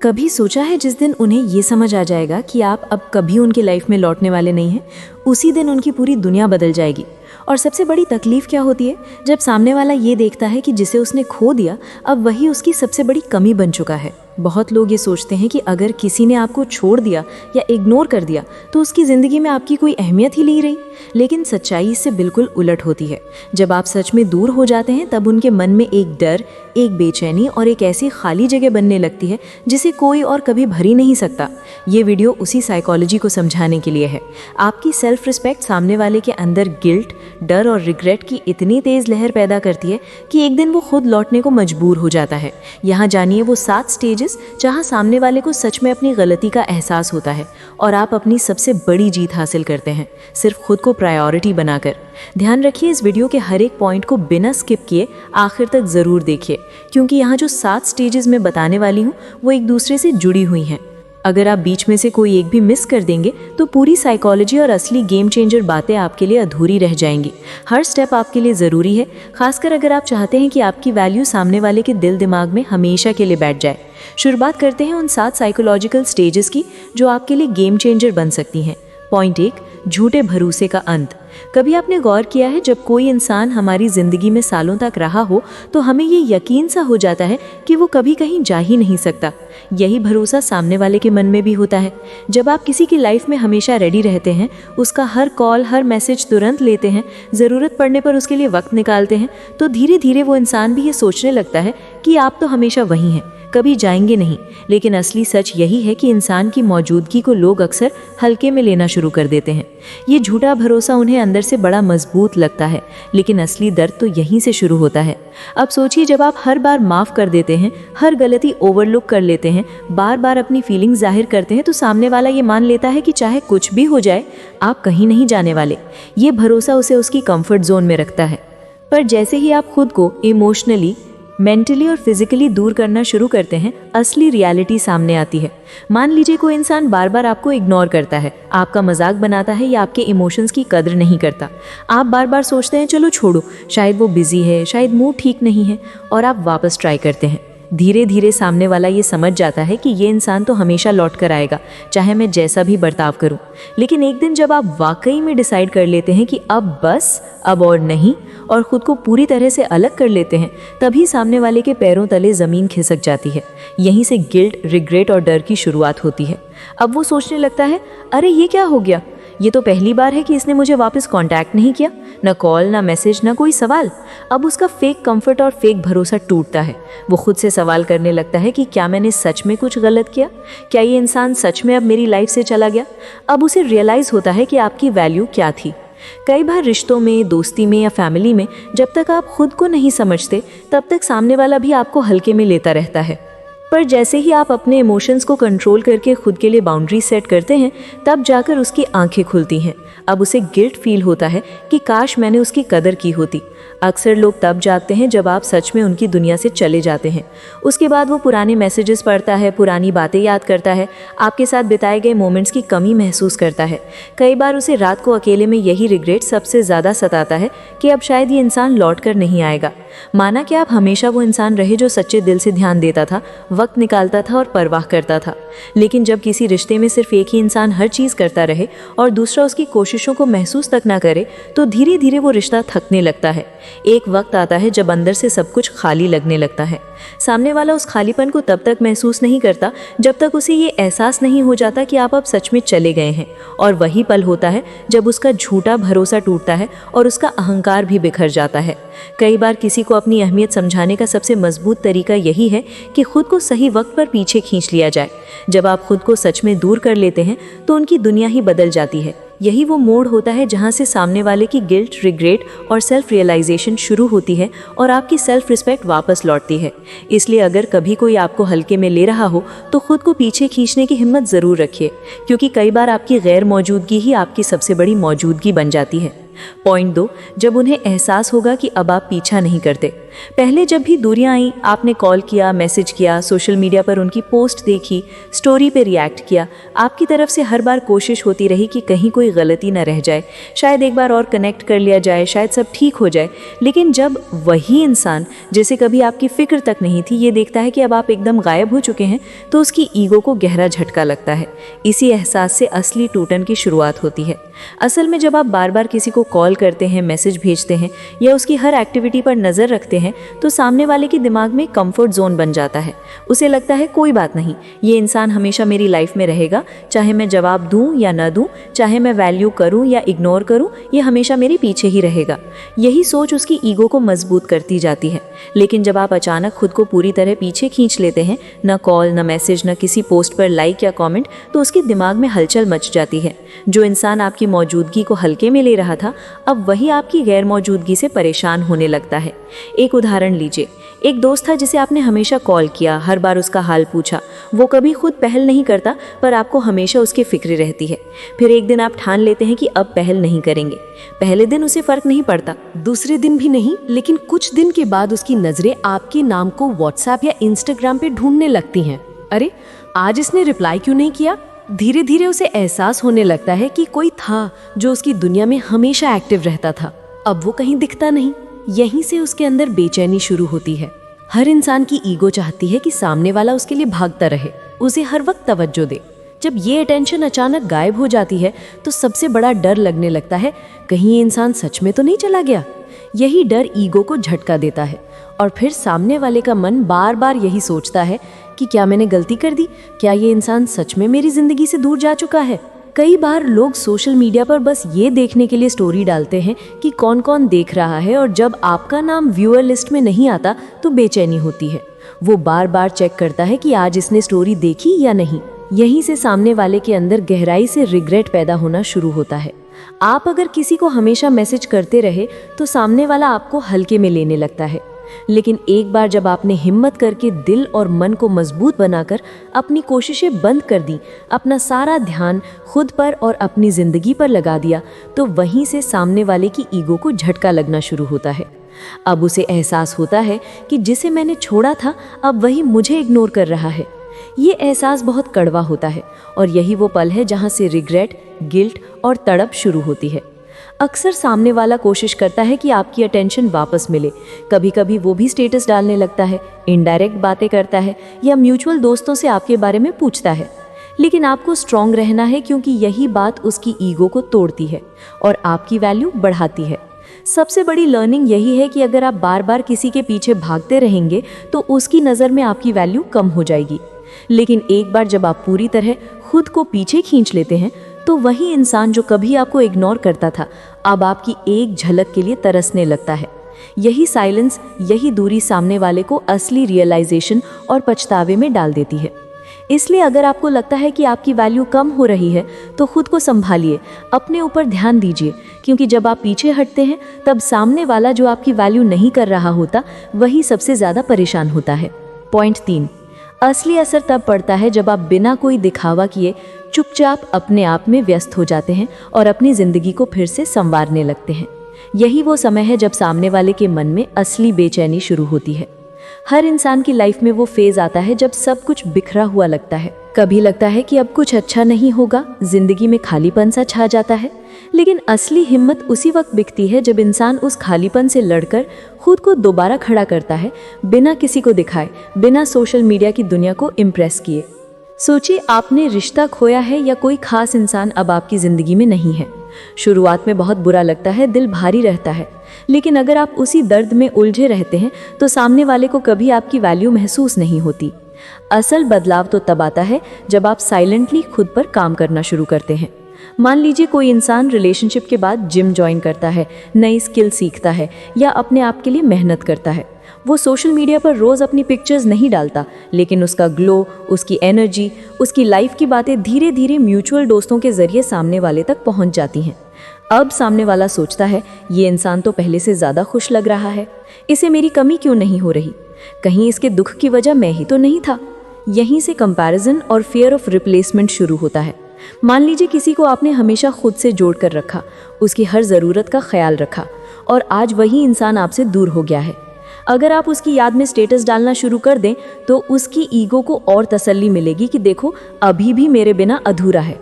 कभी सोचा है जिस दिन उन्हें ये समझ आ जाएगा कि आप अब कभी उनकी लाइफ में लौटने वाले नहीं हैं, उसी दिन उनकी पूरी दुनिया बदल जाएगी। और सबसे बड़ी तकलीफ क्या होती है, जब सामने वाला ये देखता है कि जिसे उसने खो दिया अब वही उसकी सबसे बड़ी कमी बन चुका है। बहुत लोग ये सोचते हैं कि अगर किसी ने आपको छोड़ दिया या इग्नोर कर दिया तो उसकी ज़िंदगी में आपकी कोई अहमियत ही नहीं रही, लेकिन सच्चाई इससे बिल्कुल उलट होती है। जब आप सच में दूर हो जाते हैं तब उनके मन में एक डर, एक बेचैनी और एक ऐसी खाली जगह बनने लगती है जिसे कोई और कभी भर ही नहीं सकता। ये वीडियो उसी साइकोलॉजी को समझाने के लिए है। आपकी सेल्फ रिस्पेक्ट सामने वाले के अंदर गिल्ट, डर और रिग्रेट की इतनी तेज़ लहर पैदा करती है कि एक दिन वो खुद लौटने को मजबूर हो जाता है। यहाँ जानिए वो 7 स्टेजेस जहाँ सामने वाले को सच में अपनी गलती का एहसास होता है और आप अपनी सबसे बड़ी जीत हासिल करते हैं, सिर्फ खुद को प्रायोरिटी बनाकर। ध्यान रखिए, इस वीडियो के हर एक पॉइंट को बिना स्किप किए आखिर तक ज़रूर देखिए, क्योंकि यहाँ जो 7 स्टेजेस मैं बताने वाली हूँ वो एक दूसरे से जुड़ी हुई हैं। अगर आप बीच में से कोई एक भी मिस कर देंगे तो पूरी साइकोलॉजी और असली गेम चेंजर बातें आपके लिए अधूरी रह जाएंगी। हर स्टेप आपके लिए ज़रूरी है, खासकर अगर आप चाहते हैं कि आपकी वैल्यू सामने वाले के दिल दिमाग में हमेशा के लिए बैठ जाए। शुरुआत करते हैं उन 7 साइकोलॉजिकल स्टेजेस की जो आपके लिए गेम चेंजर बन सकती हैं। पॉइंट 1, झूठे भरोसे का अंत। कभी आपने गौर किया है, जब कोई इंसान हमारी ज़िंदगी में सालों तक रहा हो तो हमें ये यकीन सा हो जाता है कि वो कभी कहीं जा ही नहीं सकता। यही भरोसा सामने वाले के मन में भी होता है। जब आप किसी की लाइफ में हमेशा रेडी रहते हैं, उसका हर कॉल, हर मैसेज तुरंत लेते हैं, ज़रूरत पड़ने पर उसके लिए वक्त निकालते हैं, तो धीरे धीरे वो इंसान भी ये सोचने लगता है कि आप तो हमेशा वहीं हैं, कभी जाएंगे नहीं। लेकिन असली सच यही है कि इंसान की मौजूदगी को लोग अक्सर हल्के में लेना शुरू कर देते हैं। ये झूठा भरोसा उन्हें अंदर से बड़ा मजबूत लगता है, लेकिन असली दर्द तो यहीं से शुरू होता है। अब सोचिए, जब आप हर बार माफ़ कर देते हैं, हर गलती ओवरलुक कर लेते हैं, बार बार अपनी फीलिंग जाहिर करते हैं, तो सामने वाला ये मान लेता है कि चाहे कुछ भी हो जाए आप कहीं नहीं जाने वाले। ये भरोसा उसे उसकी कंफर्ट जोन में रखता है। पर जैसे ही आप खुद को इमोशनली, मेंटली और फिजिकली दूर करना शुरू करते हैं, असली रियलिटी सामने आती है। मान लीजिए कोई इंसान बार बार आपको इग्नोर करता है, आपका मजाक बनाता है या आपके इमोशंस की कदर नहीं करता। आप बार बार सोचते हैं चलो छोड़ो, शायद वो बिजी है, शायद मूड ठीक नहीं है, और आप वापस ट्राई करते हैं। धीरे धीरे सामने वाला ये समझ जाता है कि ये इंसान तो हमेशा लौट कर आएगा, चाहे मैं जैसा भी बर्ताव करूं। लेकिन एक दिन जब आप वाकई में डिसाइड कर लेते हैं कि अब बस, अब और नहीं, और ख़ुद को पूरी तरह से अलग कर लेते हैं, तभी सामने वाले के पैरों तले ज़मीन खिसक जाती है। यहीं से गिल्ट, रिग्रेट और डर की शुरुआत होती है। अब वो सोचने लगता है, अरे ये क्या हो गया, ये तो पहली बार है कि इसने मुझे वापस कांटेक्ट नहीं किया, ना कॉल, ना मैसेज, ना कोई सवाल। अब उसका फेक कंफर्ट और फेक भरोसा टूटता है। वो खुद से सवाल करने लगता है कि क्या मैंने सच में कुछ गलत किया, क्या ये इंसान सच में अब मेरी लाइफ से चला गया। अब उसे रियलाइज़ होता है कि आपकी वैल्यू क्या थी। कई बार रिश्तों में, दोस्ती में या फैमिली में जब तक आप खुद को नहीं समझते तब तक सामने वाला भी आपको हल्के में लेता रहता है। पर जैसे ही आप अपने इमोशंस को कंट्रोल करके खुद के लिए बाउंड्री सेट करते हैं, तब जाकर उसकी आंखें खुलती हैं। अब उसे गिल्ट फील होता है कि काश मैंने उसकी कदर की होती। अक्सर लोग तब जागते हैं जब आप सच में उनकी दुनिया से चले जाते हैं। उसके बाद वो पुराने मैसेजेस पढ़ता है, पुरानी बातें याद करता है, आपके साथ बिताए गए मोमेंट्स की कमी महसूस करता है। कई बार उसे रात को अकेले में यही रिग्रेट सबसे ज़्यादा सताता है कि अब शायद ये इंसान लौट कर नहीं आएगा। माना कि आप हमेशा वो इंसान रहे जो सच्चे दिल से ध्यान देता था, वक्त निकालता था और परवाह करता था। लेकिन जब किसी रिश्ते में सिर्फ एक ही इंसान हर चीज़ करता रहे और दूसरा उसकी कोशिशों को महसूस तक ना करे, तो धीरे धीरे वो रिश्ता थकने लगता है। एक वक्त आता है जब अंदर से सब कुछ खाली लगने लगता है। सामने वाला उस खालीपन को तब तक महसूस नहीं करता जब तक उसे ये एहसास नहीं हो जाता कि आप अब सच में चले गए हैं। और वही पल होता है जब उसका झूठा भरोसा टूटता है और उसका अहंकार भी बिखर जाता है। कई बार किसी को अपनी अहमियत समझाने का सबसे मजबूत तरीका यही है कि खुद को सही वक्त पर पीछे खींच लिया जाए। जब आप खुद को सच में दूर कर लेते हैं तो उनकी दुनिया ही बदल जाती है। यही वो मोड़ होता है जहाँ से सामने वाले की गिल्ट, रिग्रेट और सेल्फ रियलाइजेशन शुरू होती है और आपकी सेल्फ रिस्पेक्ट वापस लौटती है। इसलिए अगर कभी कोई आपको हल्के में ले रहा हो तो खुद को पीछे खींचने की हिम्मत ज़रूर रखिए, क्योंकि कई बार आपकी गैर मौजूदगी ही आपकी सबसे बड़ी मौजूदगी बन जाती है। पॉइंट 2, जब उन्हें एहसास होगा कि अब आप पीछा नहीं करते। पहले जब भी दूरियां आई, आपने कॉल किया, मैसेज किया, सोशल मीडिया पर उनकी पोस्ट देखी, स्टोरी पे रिएक्ट किया, आपकी तरफ से हर बार कोशिश होती रही कि कहीं कोई गलती न रह जाए, शायद एक बार और कनेक्ट कर लिया जाए, शायद सब ठीक हो जाए। लेकिन जब वही इंसान जैसे कभी आपकी फिक्र तक नहीं थी, ये देखता है कि अब आप एकदम गायब हो चुके हैं, तो उसकी ईगो को गहरा झटका लगता है। इसी एहसास से असली टूटन की शुरुआत होती है। असल में जब आप बार बार किसी को कॉल करते हैं, मैसेज भेजते हैं या उसकी हर एक्टिविटी पर नज़र रखते हैं, तो सामने वाले के दिमाग में कंफर्ट जोन बन जाता है। उसे लगता है कोई बात नहीं, ये इंसान हमेशा मेरी लाइफ में रहेगा, चाहे मैं जवाब दूं या न दूं, चाहे मैं वैल्यू करूं या इग्नोर करूं, ये हमेशा मेरे पीछे ही रहेगा। यही सोच उसकी ईगो को मजबूत करती जाती है। लेकिन जब आप अचानक खुद को पूरी तरह पीछे खींच लेते हैं, न कॉल, न मैसेज, न किसी पोस्ट पर लाइक या कॉमेंट, तो उसके दिमाग में हलचल मच जाती है। जो इंसान आपकी मौजूदगी को हल्के में ले रहा था, अब वही आपकी गैर मौजूदगी से परेशान होने लगता है। एक उदाहरण लीजिए। एक दोस्त था जिसे आपने हमेशा कॉल किया, हर बार उसका हाल पूछा। वो कभी खुद पहल नहीं करता, पर आपको हमेशा उसकी फिक्र रहती है। फिर एक दिन आप ठान लेते हैं कि अब पहल नहीं करेंगे। पहले दिन उसे फर्क नहीं पड़ता, दूसरे दिन भी नहीं, लेकिन कुछ दिन के बाद उसकी नजरें आपके नाम को व्हाट्सएप या इंस्टाग्राम पे ढूंढने लगती हैं। अरे, आज इसने रिप्लाई क्यों नहीं किया? धीरे धीरे उसे एहसास होने लगता है कि कोई था जो उसकी दुनिया में हमेशा एक्टिव रहता था, अब वो कहीं दिखता नहीं। यहीं से उसके अंदर बेचैनी शुरू होती है। हर इंसान की ईगो चाहती है कि सामने वाला उसके लिए भागता रहे, उसे हर वक्त तवज्जो दे। जब ये अटेंशन अचानक गायब हो जाती है, तो सबसे बड़ा डर लगने लगता है, कहीं ये इंसान सच में तो नहीं चला गया। यही डर ईगो को झटका देता है और फिर सामने वाले का मन बार बार यही सोचता है कि क्या मैंने गलती कर दी? क्या ये इंसान सच में मेरी जिंदगी से दूर जा चुका है? कई बार लोग सोशल मीडिया पर बस ये देखने के लिए स्टोरी डालते हैं कि कौन कौन देख रहा है, और जब आपका नाम व्यूअर लिस्ट में नहीं आता तो बेचैनी होती है। वो बार बार चेक करता है कि आज इसने स्टोरी देखी या नहीं। यहीं से सामने वाले के अंदर गहराई से रिग्रेट पैदा होना शुरू होता है। आप अगर किसी को हमेशा मैसेज करते रहे तो सामने वाला आपको हल्के में लेने लगता है। लेकिन एक बार जब आपने हिम्मत करके दिल और मन को मजबूत बनाकर अपनी कोशिशें बंद कर दी, अपना सारा ध्यान खुद पर और अपनी जिंदगी पर लगा दिया, तो वहीं से सामने वाले की ईगो को झटका लगना शुरू होता है। अब उसे एहसास होता है कि जिसे मैंने छोड़ा था, अब वही मुझे इग्नोर कर रहा है। ये एहसास बहुत कड़वा होता है और यही वो पल है जहाँ से रिग्रेट, गिल्ट और तड़प शुरू होती है। अक्सर सामने वाला कोशिश करता है कि आपकी अटेंशन वापस मिले। कभी कभी वो भी स्टेटस डालने लगता है, इनडायरेक्ट बातें करता है या म्यूचुअल दोस्तों से आपके बारे में पूछता है। लेकिन आपको स्ट्रांग रहना है, क्योंकि यही बात उसकी ईगो को तोड़ती है और आपकी वैल्यू बढ़ाती है। सबसे बड़ी लर्निंग यही है कि अगर आप बार बार किसी के पीछे भागते रहेंगे तो उसकी नज़र में आपकी वैल्यू कम हो जाएगी। लेकिन एक बार जब आप पूरी तरह खुद को पीछे खींच लेते हैं, तो वही इंसान जो कभी आपको इग्नोर करता था, अब आपकी एक झलक के लिए तरसने लगता है। यही साइलेंस, यही दूरी सामने वाले को असली रियलाइजेशन और पछतावे में डाल देती है। इसलिए अगर आपको लगता है कि आपकी वैल्यू कम हो रही है, तो खुद को संभालिए, अपने ऊपर ध्यान दीजिए, क्योंकि जब आप पीछे हटते हैं तब सामने वाला जो आपकी वैल्यू नहीं कर रहा होता, वही सबसे ज़्यादा परेशान होता है। पॉइंट 3, असली असर तब पड़ता है जब आप बिना कोई दिखावा किए चुपचाप अपने आप में व्यस्त हो जाते हैं और अपनी ज़िंदगी को फिर से संवारने लगते हैं। यही वो समय है जब सामने वाले के मन में असली बेचैनी शुरू होती है। हर इंसान की लाइफ में वो फेज आता है जब सब कुछ बिखरा हुआ लगता है। कभी लगता है कि अब कुछ अच्छा नहीं होगा, जिंदगी में खालीपन सा छा जाता है। लेकिन असली हिम्मत उसी वक्त दिखती है जब इंसान उस खालीपन से लड़कर खुद को दोबारा खड़ा करता है, बिना किसी को दिखाए, बिना सोशल मीडिया की दुनिया को इम्प्रेस किए। सोचिए, आपने रिश्ता खोया है या कोई खास इंसान अब आपकी ज़िंदगी में नहीं है। शुरुआत में बहुत बुरा लगता है, दिल भारी रहता है। लेकिन अगर आप उसी दर्द में उलझे रहते हैं तो सामने वाले को कभी आपकी वैल्यू महसूस नहीं होती। असल बदलाव तो तब आता है जब आप साइलेंटली खुद पर काम करना शुरू करते हैं। मान लीजिए कोई इंसान रिलेशनशिप के बाद जिम ज्वाइन करता है, नई स्किल सीखता है या अपने आप के लिए मेहनत करता है। वो सोशल मीडिया पर रोज़ अपनी पिक्चर्स नहीं डालता, लेकिन उसका ग्लो, उसकी एनर्जी, उसकी लाइफ की बातें धीरे धीरे म्यूचुअल दोस्तों के जरिए सामने वाले तक पहुंच जाती हैं। अब सामने वाला सोचता है, ये इंसान तो पहले से ज़्यादा खुश लग रहा है, इसे मेरी कमी क्यों नहीं हो रही? कहीं इसके दुख की वजह मैं ही तो नहीं था? यहीं से कंपैरिजन और फियर ऑफ रिप्लेसमेंट शुरू होता है। मान लीजिए किसी को आपने हमेशा खुद से जोड़ कर रखा, उसकी हर ज़रूरत का ख्याल रखा, और आज वही इंसान आपसे दूर हो गया है। अगर आप उसकी याद में स्टेटस डालना शुरू कर दें तो उसकी ईगो को और तसल्ली मिलेगी कि देखो अभी भी मेरे बिना अधूरा है।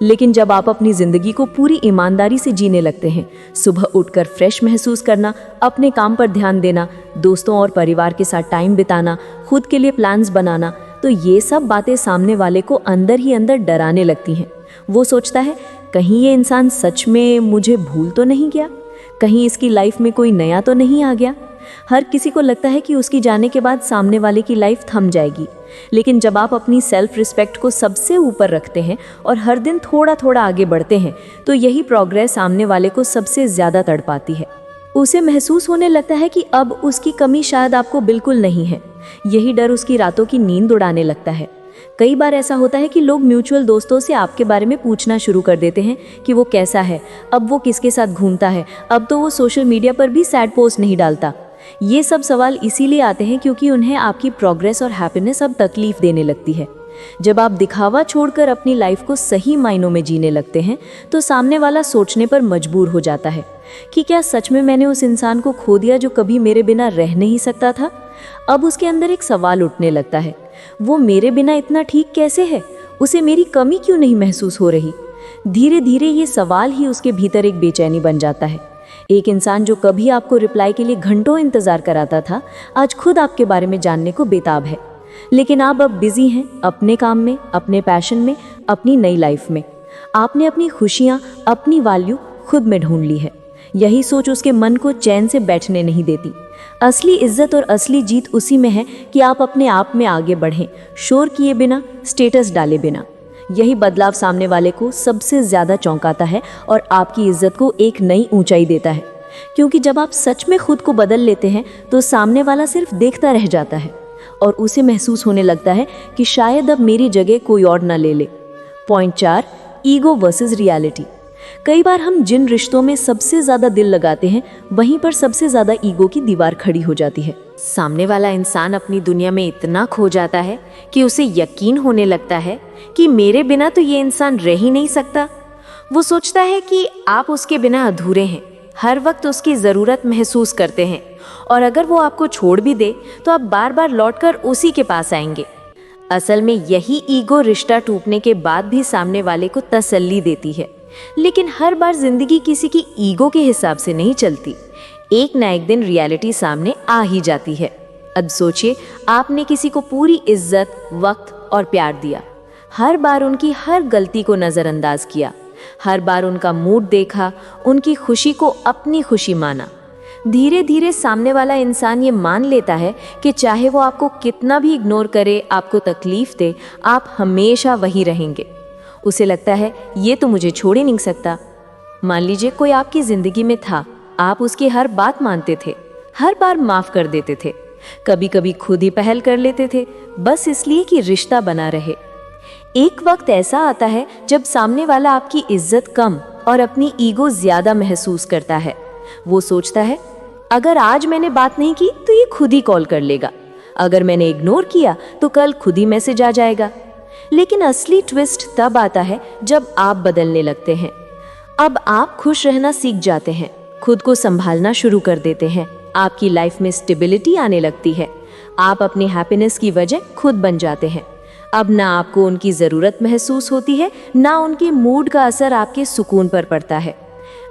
लेकिन जब आप अपनी ज़िंदगी को पूरी ईमानदारी से जीने लगते हैं, सुबह उठकर फ्रेश महसूस करना, अपने काम पर ध्यान देना, दोस्तों और परिवार के साथ टाइम बिताना, खुद के लिए प्लान्स बनाना, तो ये सब बातें सामने वाले को अंदर ही अंदर डराने लगती हैं। वो सोचता है कहीं ये इंसान सच में मुझे भूल तो नहीं गया, कहीं इसकी लाइफ में कोई नया तो नहीं आ गया। हर किसी को लगता है कि उसकी जाने के बाद सामने वाले की लाइफ थम जाएगी। लेकिन जब आप अपनी सेल्फ रिस्पेक्ट को सबसे ऊपर रखते हैं और हर दिन थोड़ा थोड़ा आगे बढ़ते हैं, तो यही प्रोग्रेस सामने वाले को सबसे ज़्यादा तड़पाती है। उसे महसूस होने लगता है कि अब उसकी कमी शायद आपको बिल्कुल नहीं है। यही डर उसकी रातों की नींद उड़ाने लगता है। कई बार ऐसा होता है कि लोग म्यूचुअल दोस्तों से आपके बारे में पूछना शुरू कर देते हैं कि वो कैसा है, अब वो किसके साथ घूमता है, अब तो वो सोशल मीडिया पर भी सैड पोस्ट नहीं डालता। ये सब सवाल इसीलिए आते हैं क्योंकि उन्हें आपकी प्रोग्रेस और हैप्पीनेस अब तकलीफ देने लगती है। जब आप दिखावा छोड़कर अपनी लाइफ को सही मायनों में जीने लगते हैं, तो सामने वाला सोचने पर मजबूर हो जाता है कि क्या सच में मैंने उस इंसान को खो दिया जो कभी मेरे बिना रह नहीं सकता था। अब उसके अंदर एक सवाल उठने लगता है, वो मेरे बिना इतना ठीक कैसे है, उसे मेरी कमी क्यों नहीं महसूस हो रही। धीरे धीरे ये सवाल ही उसके भीतर एक बेचैनी बन जाता है। एक इंसान जो कभी आपको रिप्लाई के लिए घंटों इंतजार कराता था, आज खुद आपके बारे में जानने को बेताब है। लेकिन आप अब बिजी हैं अपने काम में, अपने पैशन में, अपनी नई लाइफ में। आपने अपनी खुशियाँ, अपनी वैल्यू खुद में ढूंढ ली है। यही सोच उसके मन को चैन से बैठने नहीं देती। असली इज्जत और असली जीत उसी में है कि आप अपने आप में आगे बढ़ें, शोर किए बिना, स्टेटस डाले बिना। यही बदलाव सामने वाले को सबसे ज़्यादा चौंकाता है और आपकी इज्जत को एक नई ऊंचाई देता है। क्योंकि जब आप सच में खुद को बदल लेते हैं तो सामने वाला सिर्फ देखता रह जाता है और उसे महसूस होने लगता है कि शायद अब मेरी जगह कोई और ना ले ले। Point 4, ego versus reality. कई बार हम जिन रिश्तों में सबसे ज़्यादा दिल लगाते हैं, वहीं पर सबसे ज़्यादा ईगो की दीवार खड़ी हो जाती है। सामने वाला इंसान अपनी दुनिया में इतना खो जाता है कि उसे यकीन होने लगता है कि मेरे बिना तो ये इंसान रह ही नहीं सकता। वो सोचता है कि आप उसके बिना अधूरे हैं, हर वक्त उसकी ज़रूरत महसूस करते हैं, और अगर वो आपको छोड़ भी दे तो आप बार बार लौटकर उसी के पास आएंगे। असल में यही ईगो रिश्ता टूटने के बाद भी सामने वाले को तसल्ली देती है। लेकिन हर बार जिंदगी किसी की ईगो के हिसाब से नहीं चलती। एक ना एक दिन रियलिटी सामने आ ही जाती है। अब सोचिए, आपने किसी को पूरी इज्जत, वक्त और प्यार दिया, हर बार उनकी हर गलती को नज़रअंदाज किया, हर बार उनका मूड देखा, उनकी खुशी को अपनी खुशी माना। धीरे धीरे सामने वाला इंसान ये मान लेता है कि चाहे वो आपको कितना भी इग्नोर करे, आपको तकलीफ दे, आप हमेशा वही रहेंगे। उसे लगता है ये तो मुझे छोड़ ही नहीं सकता। मान लीजिए कोई आपकी ज़िंदगी में था, आप उसकी हर बात मानते थे, हर बार माफ़ कर देते थे, कभी कभी खुद ही पहल कर लेते थे, बस इसलिए कि रिश्ता बना रहे। एक वक्त ऐसा आता है जब सामने वाला आपकी इज्जत कम और अपनी ईगो ज़्यादा महसूस करता है। वो सोचता है अगर आज मैंने बात नहीं की तो ये खुद ही कॉल कर लेगा, अगर मैंने इग्नोर किया तो कल खुद ही मैसेज आ जाएगा। लेकिन असली ट्विस्ट तब आता है जब आप बदलने लगते हैं। अब आप खुश रहना सीख जाते हैं, खुद को संभालना शुरू कर देते हैं, आपकी लाइफ में स्टेबिलिटी आने लगती है, आप अपनी हैप्पीनेस की वजह खुद बन जाते हैं। अब ना आपको उनकी ज़रूरत महसूस होती है, ना उनके मूड का असर आपके सुकून पर पड़ता है।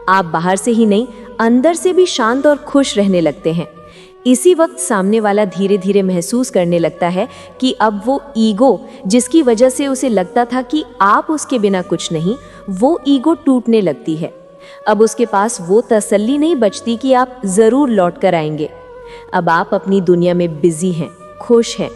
आप बाहर से ही नहीं, अंदर से भी शांत और खुश रहने लगते हैं। इसी वक्त सामने वाला धीरे धीरे महसूस करने लगता है कि अब वो ईगो जिसकी वजह से उसे लगता था कि आप उसके बिना कुछ नहीं, वो ईगो टूटने लगती है। अब उसके पास वो तसल्ली नहीं बचती कि आप ज़रूर लौट कर आएंगे। अब आप अपनी दुनिया में बिजी हैं, खुश हैं।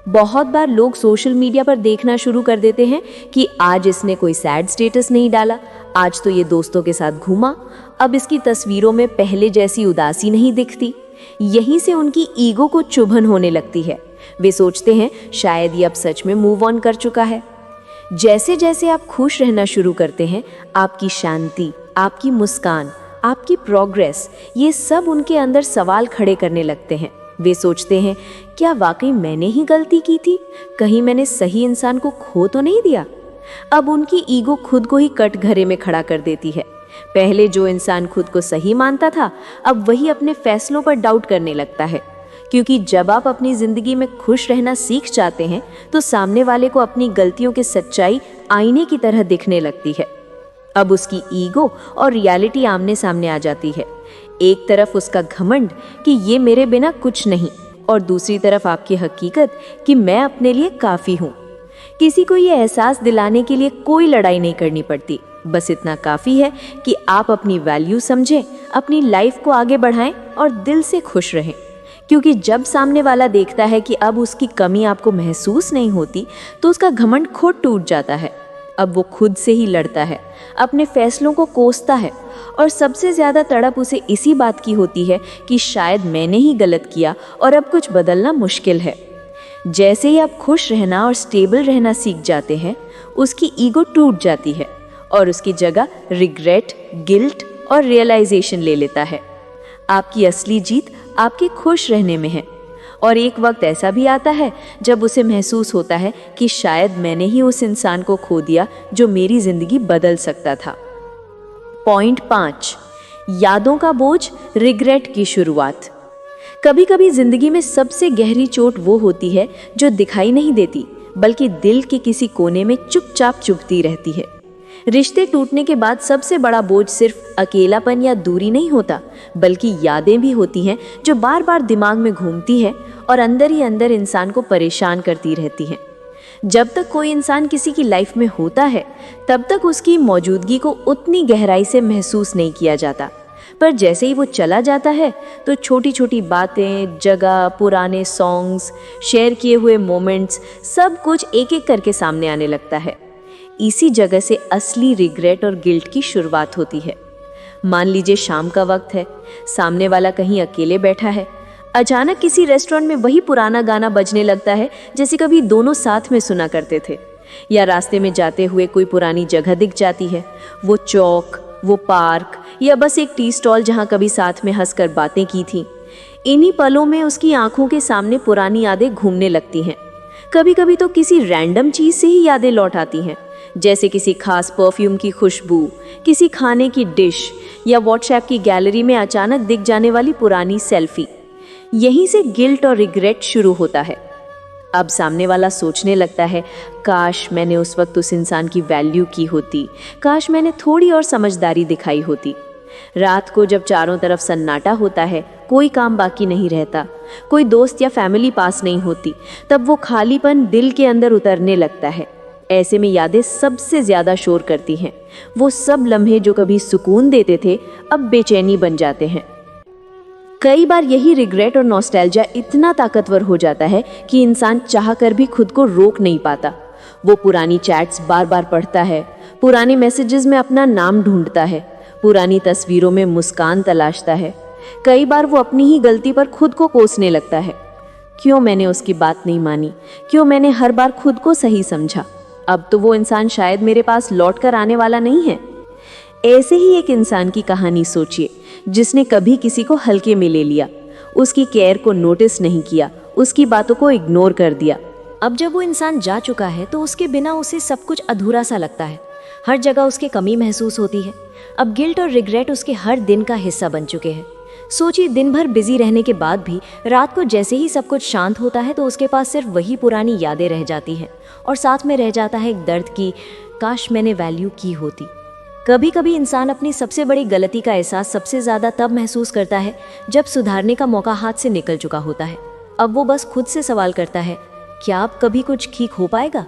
बहुत बार लोग सोशल मीडिया पर देखना शुरू कर देते हैं कि आज इसने कोई सैड स्टेटस नहीं डाला, आज तो ये दोस्तों के साथ घूमा, अब इसकी तस्वीरों में पहले जैसी उदासी नहीं दिखती। यहीं से उनकी ईगो को चुभन होने लगती है। वे सोचते हैं शायद ये अब सच में मूव ऑन कर चुका है। जैसे जैसे आप खुश रहना शुरू करते हैं, आपकी शांति, आपकी मुस्कान, आपकी प्रोग्रेस, ये सब उनके अंदर सवाल खड़े करने लगते हैं। वे सोचते हैं क्या वाकई मैंने ही गलती की थी, कहीं मैंने सही इंसान को खो तो नहीं दिया। अब उनकी ईगो खुद को ही कटघरे में खड़ा कर देती है। पहले जो इंसान खुद को सही मानता था, अब वही अपने फैसलों पर डाउट करने लगता है। क्योंकि जब आप अपनी जिंदगी में खुश रहना सीख जाते हैं तो सामने वाले को अपनी गलतियों की सच्चाई आईने की तरह दिखने लगती है। अब उसकी ईगो और रियलिटी आमने सामने आ जाती है। एक तरफ उसका घमंड कि ये मेरे बिना कुछ नहीं, और दूसरी तरफ आपकी हकीकत कि मैं अपने लिए काफ़ी हूँ। किसी को ये एहसास दिलाने के लिए कोई लड़ाई नहीं करनी पड़ती, बस इतना काफ़ी है कि आप अपनी वैल्यू समझें, अपनी लाइफ को आगे बढ़ाएं और दिल से खुश रहें। क्योंकि जब सामने वाला देखता है कि अब उसकी कमी आपको महसूस नहीं होती, तो उसका घमंड खुद टूट जाता है। अब वो खुद से ही लड़ता है, अपने फैसलों को कोसता है, और सबसे ज़्यादा तड़प उसे इसी बात की होती है कि शायद मैंने ही गलत किया और अब कुछ बदलना मुश्किल है। जैसे ही आप खुश रहना और स्टेबल रहना सीख जाते हैं, उसकी ईगो टूट जाती है और उसकी जगह रिग्रेट, गिल्ट और रियलाइजेशन ले लेता है। आपकी असली जीत आपके खुश रहने में है। और एक वक्त ऐसा भी आता है जब उसे महसूस होता है कि शायद मैंने ही उस इंसान को खो दिया जो मेरी जिंदगी बदल सकता था। पॉइंट 5, यादों का बोझ, रिग्रेट की शुरुआत। कभी कभी जिंदगी में सबसे गहरी चोट वो होती है जो दिखाई नहीं देती, बल्कि दिल के किसी कोने में चुपचाप चुभती रहती है। रिश्ते टूटने के बाद सबसे बड़ा बोझ सिर्फ अकेलापन या दूरी नहीं होता, बल्कि यादें भी होती हैं जो बार बार दिमाग में घूमती है और अंदर ही अंदर इंसान को परेशान करती रहती हैं। जब तक कोई इंसान किसी की लाइफ में होता है, तब तक उसकी मौजूदगी को उतनी गहराई से महसूस नहीं किया जाता। पर जैसे ही वो चला जाता है तो छोटी छोटी बातें, जगह, पुराने सॉन्ग्स, शेयर किए हुए मोमेंट्स, सब कुछ एक एक करके सामने आने लगता है। इसी जगह से असली रिग्रेट और गिल्ट की शुरुआत होती है। मान लीजिए शाम का वक्त है, सामने वाला कहीं अकेले बैठा है। अचानक किसी रेस्टोरेंट में वही पुराना गाना बजने लगता है जैसे कभी दोनों साथ में सुना करते थे। या रास्ते में जाते हुए कोई पुरानी जगह दिख जाती है, वो चौक, वो पार्क, या बस एक टी स्टॉल जहाँ कभी साथ में हंसकर बातें की थी। इन्हीं पलों में उसकी आंखों के सामने पुरानी यादें घूमने लगती हैं। कभी कभी तो किसी रैंडम चीज़ से ही यादें लौट आती हैं, जैसे किसी खास परफ्यूम की खुशबू, किसी खाने की डिश, या व्हाट्सएप की गैलरी में अचानक दिख जाने वाली पुरानी सेल्फी। यहीं से गिल्ट और रिग्रेट शुरू होता है। अब सामने वाला सोचने लगता है, काश मैंने उस वक्त उस इंसान की वैल्यू की होती, काश मैंने थोड़ी और समझदारी दिखाई होती। रात को जब चारों तरफ सन्नाटा होता है, कोई काम बाकी नहीं रहता, कोई दोस्त या फैमिली पास नहीं होती, तब वो खालीपन दिल के अंदर उतरने लगता है। ऐसे में यादें सबसे ज़्यादा शोर करती हैं। वो सब लम्हे जो कभी सुकून देते थे, अब बेचैनी बन जाते हैं। कई बार यही रिग्रेट और नॉस्टैल्जिया इतना ताकतवर हो जाता है कि इंसान चाहकर भी खुद को रोक नहीं पाता। वो पुरानी चैट्स बार बार पढ़ता है, पुराने मैसेजेस में अपना नाम ढूंढता है, पुरानी तस्वीरों में मुस्कान तलाशता है। कई बार वो अपनी ही गलती पर खुद को कोसने लगता है। क्यों मैंने उसकी बात नहीं मानी, क्यों मैंने हर बार खुद को सही समझा, अब तो वो इंसान शायद मेरे पास लौट कर आने वाला नहीं है। ऐसे ही एक इंसान की कहानी सोचिए, जिसने कभी किसी को हल्के में ले लिया, उसकी केयर को नोटिस नहीं किया, उसकी बातों को इग्नोर कर दिया। अब जब वो इंसान जा चुका है तो उसके बिना उसे सब कुछ अधूरा सा लगता है। हर जगह उसकी कमी महसूस होती है। अब गिल्ट और रिग्रेट उसके हर दिन का हिस्सा बन चुके हैं। सोचिए, दिन भर बिजी रहने के बाद भी रात को जैसे ही सब कुछ शांत होता है तो उसके पास सिर्फ वही पुरानी यादें रह जाती हैं, और साथ में रह जाता है एक दर्द की, काश मैंने वैल्यू की होती। कभी कभी इंसान अपनी सबसे बड़ी गलती का एहसास सबसे ज़्यादा तब महसूस करता है जब सुधारने का मौका हाथ से निकल चुका होता है। अब वो बस खुद से सवाल करता है, क्या अब कभी कुछ ठीक हो पाएगा?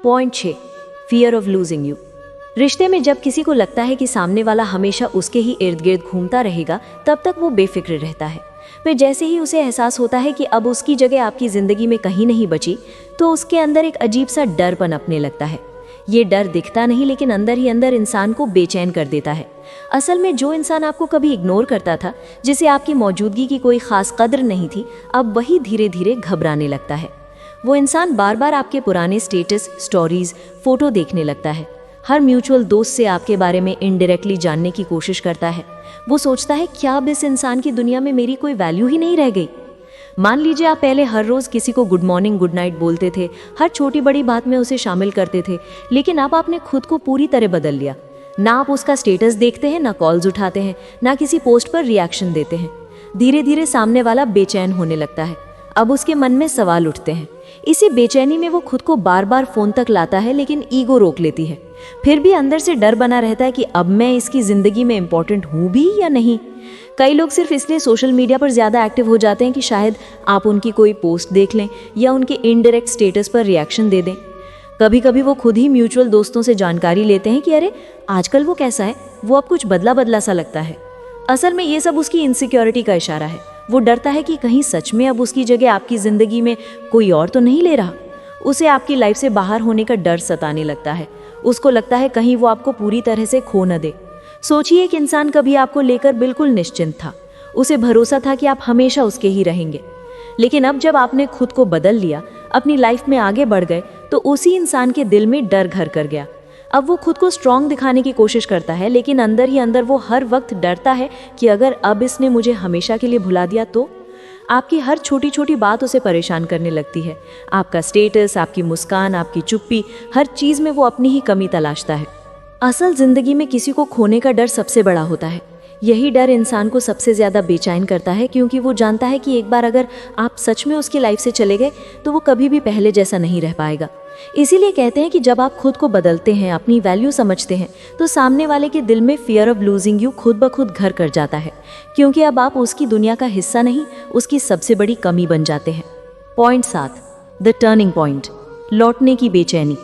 Point 6, fear of losing you. रिश्ते में जब किसी को लगता है कि सामने वाला हमेशा उसके ही इर्द गिर्द घूमता रहेगा, तब तक वो बेफिक्र रहता है। फिर जैसे ही उसे एहसास होता है कि अब उसकी जगह आपकी ज़िंदगी में कहीं नहीं बची, तो उसके अंदर एक अजीब सा डर पनपने लगता है। ये डर दिखता नहीं, लेकिन अंदर ही अंदर इंसान को बेचैन कर देता है। असल में जो इंसान आपको कभी इग्नोर करता था, जिसे आपकी मौजूदगी की कोई खास कद्र नहीं थी, अब वही धीरे धीरे घबराने लगता है। वो इंसान बार बार आपके पुराने स्टेटस, स्टोरीज, फोटो देखने लगता है। हर म्यूचुअल दोस्त से आपके बारे में इनडायरेक्टली जानने की कोशिश करता है। वो सोचता है, क्या अब इस इंसान की दुनिया में मेरी कोई वैल्यू ही नहीं रह गई? मान लीजिए आप पहले हर रोज़ किसी को गुड मॉर्निंग गुड नाइट बोलते थे, हर छोटी बड़ी बात में उसे शामिल करते थे, लेकिन अब आपने खुद को पूरी तरह बदल लिया। ना आप उसका स्टेटस देखते हैं, ना कॉल्स उठाते हैं, ना किसी पोस्ट पर रिएक्शन देते हैं। धीरे धीरे सामने वाला बेचैन होने लगता है। अब उसके मन में सवाल उठते हैं। इसी बेचैनी में वो खुद को बार बार फ़ोन तक लाता है, लेकिन ईगो रोक लेती है। फिर भी अंदर से डर बना रहता है कि अब मैं इसकी ज़िंदगी में इम्पोर्टेंट हूँ भी या नहीं। कई लोग सिर्फ इसलिए सोशल मीडिया पर ज़्यादा एक्टिव हो जाते हैं कि शायद आप उनकी कोई पोस्ट देख लें या उनके इनडायरेक्ट स्टेटस पर रिएक्शन दे दें। कभी कभी वो खुद ही म्यूचुअल दोस्तों से जानकारी लेते हैं कि अरे आजकल वो कैसा है, वो अब कुछ बदला बदला सा लगता है। असल में ये सब उसकी इनसिक्योरिटी का इशारा है। वो डरता है कि कहीं सच में अब उसकी जगह आपकी ज़िंदगी में कोई और तो नहीं ले रहा। उसे आपकी लाइफ से बाहर होने का डर सताने लगता है। उसको लगता है कहीं वो आपको पूरी तरह से खो न दे। सोचिए एक इंसान कभी आपको लेकर बिल्कुल निश्चिंत था। उसे भरोसा था कि आप हमेशा उसके ही रहेंगे। लेकिन अब जब आपने खुद को बदल लिया, अपनी लाइफ में आगे बढ़ गए, तो उसी इंसान के दिल में डर घर कर गया। अब वो खुद को स्ट्रांग दिखाने की कोशिश करता है, लेकिन अंदर ही अंदर वो हर वक्त डरता है कि अगर अब इसने मुझे हमेशा के लिए भुला दिया तो। आपकी हर छोटी छोटी बात उसे परेशान करने लगती है। आपका स्टेटस, आपकी मुस्कान, आपकी चुप्पी, हर चीज़ में वो अपनी ही कमी तलाशता है। असल ज़िंदगी में किसी को खोने का डर सबसे बड़ा होता है। यही डर इंसान को सबसे ज़्यादा बेचैन करता है, क्योंकि वो जानता है कि एक बार अगर आप सच में उसकी लाइफ से चले गए तो वो कभी भी पहले जैसा नहीं रह पाएगा। इसीलिए कहते हैं कि जब आप खुद को बदलते हैं, अपनी वैल्यू समझते हैं, तो सामने वाले के दिल में फियर ऑफ लूजिंग यू खुद ब खुद घर कर जाता है, क्योंकि अब आप उसकी दुनिया का हिस्सा नहीं, उसकी सबसे बड़ी कमी बन जाते हैं। पॉइंट 7, द टर्निंग पॉइंट, लौटने की बेचैनी।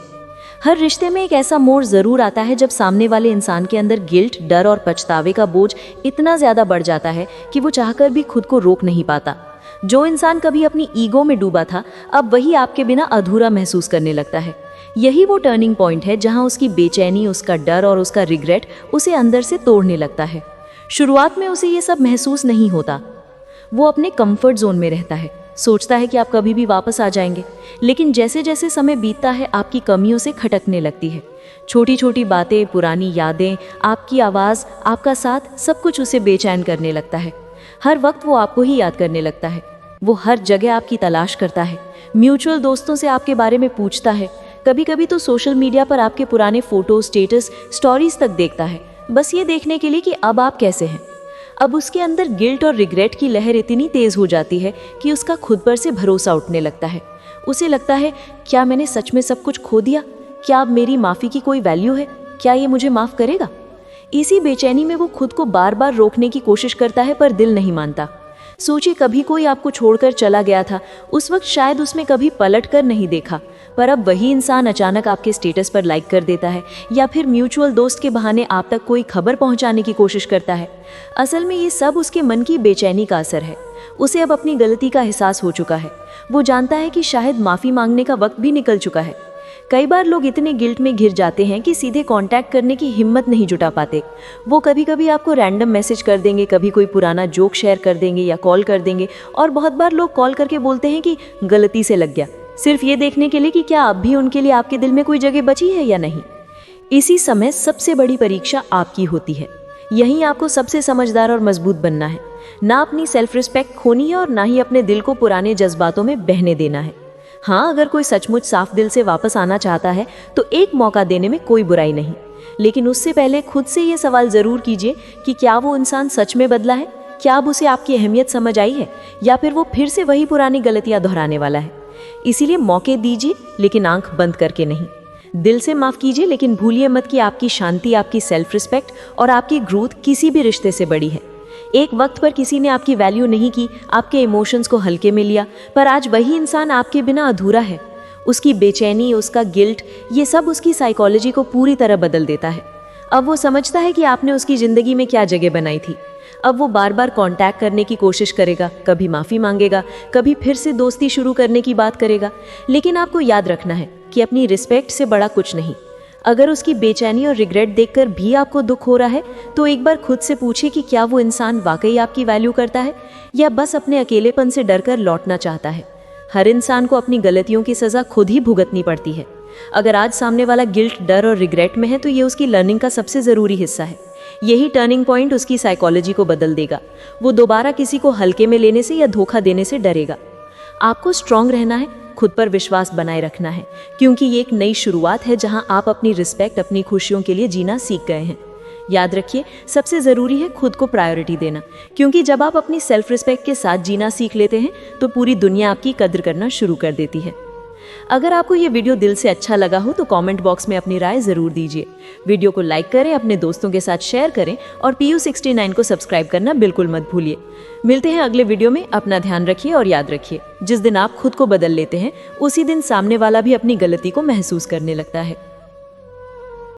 हर रिश्ते में एक ऐसा मोड़ ज़रूर आता है जब सामने वाले इंसान के अंदर गिल्ट, डर और पछतावे का बोझ इतना ज़्यादा बढ़ जाता है कि वो चाहकर भी खुद को रोक नहीं पाता। जो इंसान कभी अपनी ईगो में डूबा था, अब वही आपके बिना अधूरा महसूस करने लगता है। यही वो टर्निंग पॉइंट है जहां उसकी बेचैनी, उसका डर और उसका रिग्रेट उसे अंदर से तोड़ने लगता है। शुरुआत में उसे ये सब महसूस नहीं होता। वो अपने कंफर्ट जोन में रहता है, सोचता है कि आप कभी भी वापस आ जाएंगे। लेकिन जैसे जैसे समय बीतता है, आपकी कमियों से खटकने लगती है। छोटी छोटी बातें, पुरानी यादें, आपकी आवाज़, आपका साथ, सब कुछ उसे बेचैन करने लगता है। हर वक्त वो आपको ही याद करने लगता है। वो हर जगह आपकी तलाश करता है। म्यूचुअल दोस्तों से आपके बारे में पूछता है। कभी कभी तो सोशल मीडिया पर आपके पुराने फोटो, स्टेटस, स्टोरीज तक देखता है, बस ये देखने के लिए कि अब आप कैसे हैं। अब उसके अंदर गिल्ट और रिग्रेट की लहर इतनी तेज हो जाती है कि उसका खुद पर से भरोसा उठने लगता है। उसे लगता है, क्या मैंने सच में सब कुछ खो दिया? क्या अब मेरी माफ़ी की कोई वैल्यू है? क्या ये मुझे माफ़ करेगा? इसी बेचैनी में वो खुद को बार बार रोकने की कोशिश करता है, पर दिल नहीं मानता। सोचिए कभी कोई आपको छोड़कर चला गया था, उस वक्त शायद उसमें कभी पलट कर नहीं देखा, पर अब वही इंसान अचानक आपके स्टेटस पर लाइक कर देता है, या फिर म्यूचुअल दोस्त के बहाने आप तक कोई खबर पहुंचाने की कोशिश करता है। असल में ये सब उसके मन की बेचैनी का असर है। उसे अब अपनी गलती का एहसास हो चुका है। वो जानता है कि शायद माफ़ी मांगने का वक्त भी निकल चुका है। कई बार लोग इतने गिल्ट में घिर जाते हैं कि सीधे कांटेक्ट करने की हिम्मत नहीं जुटा पाते। वो कभी कभी आपको रैंडम मैसेज कर देंगे, कभी कोई पुराना जोक शेयर कर देंगे या कॉल कर देंगे, और बहुत बार लोग कॉल करके बोलते हैं कि गलती से लग गया, सिर्फ ये देखने के लिए कि क्या अब भी उनके लिए आपके दिल में कोई जगह बची है या नहीं। इसी समय सबसे बड़ी परीक्षा आपकी होती है। यहीं आपको सबसे समझदार और मजबूत बनना है। ना अपनी सेल्फ रिस्पेक्ट खोनी है और ना ही अपने दिल को पुराने जज्बातों में बहने देना है। हाँ, अगर कोई सचमुच साफ दिल से वापस आना चाहता है तो एक मौका देने में कोई बुराई नहीं, लेकिन उससे पहले खुद से ये सवाल ज़रूर कीजिए कि क्या वो इंसान सच में बदला है? क्या अब उसे आपकी अहमियत समझ आई है, या फिर वो फिर से वही पुरानी गलतियां दोहराने वाला है? इसीलिए मौके दीजिए, लेकिन आंख बंद करके नहीं। दिल से माफ़ कीजिए, लेकिन भूलिए मत कि आपकी शांति, आपकी सेल्फ रिस्पेक्ट और आपकी ग्रोथ किसी भी रिश्ते से बड़ी है। एक वक्त पर किसी ने आपकी वैल्यू नहीं की, आपके इमोशंस को हल्के में लिया, पर आज वही इंसान आपके बिना अधूरा है। उसकी बेचैनी, उसका गिल्ट, ये सब उसकी साइकोलॉजी को पूरी तरह बदल देता है। अब वो समझता है कि आपने उसकी ज़िंदगी में क्या जगह बनाई थी। अब वो बार बार कांटेक्ट करने की कोशिश करेगा, कभी माफ़ी मांगेगा, कभी फिर से दोस्ती शुरू करने की बात करेगा, लेकिन आपको याद रखना है कि अपनी रिस्पेक्ट से बड़ा कुछ नहीं। अगर उसकी बेचैनी और रिग्रेट देखकर भी आपको दुख हो रहा है, तो एक बार खुद से पूछिए कि क्या वो इंसान वाकई आपकी वैल्यू करता है, या बस अपने अकेलेपन से डरकर लौटना चाहता है। हर इंसान को अपनी गलतियों की सज़ा खुद ही भुगतनी पड़ती है। अगर आज सामने वाला गिल्ट, डर और रिग्रेट में है, तो ये उसकी लर्निंग का सबसे ज़रूरी हिस्सा है। यही टर्निंग पॉइंट उसकी साइकोलॉजी को बदल देगा। वो दोबारा किसी को हल्के में लेने से या धोखा देने से डरेगा। आपको स्ट्रांग रहना है, खुद पर विश्वास बनाए रखना है, क्योंकि ये एक नई शुरुआत है जहां आप अपनी रिस्पेक्ट, अपनी खुशियों के लिए जीना सीख गए हैं। याद रखिए, सबसे ज़रूरी है खुद को प्रायोरिटी देना, क्योंकि जब आप अपनी सेल्फ रिस्पेक्ट के साथ जीना सीख लेते हैं तो पूरी दुनिया आपकी कद्र करना शुरू कर देती है। अगर आपको ये वीडियो दिल से अच्छा लगा हो तो कमेंट बॉक्स में अपनी राय ज़रूर दीजिए। वीडियो को लाइक करें, अपने दोस्तों के साथ शेयर करें और PU69 को सब्सक्राइब करना बिल्कुल मत भूलिए। मिलते हैं अगले वीडियो में। अपना ध्यान रखिए और याद रखिए, जिस दिन आप खुद को बदल लेते हैं उसी दिन सामने वाला भी अपनी गलती को महसूस करने लगता है।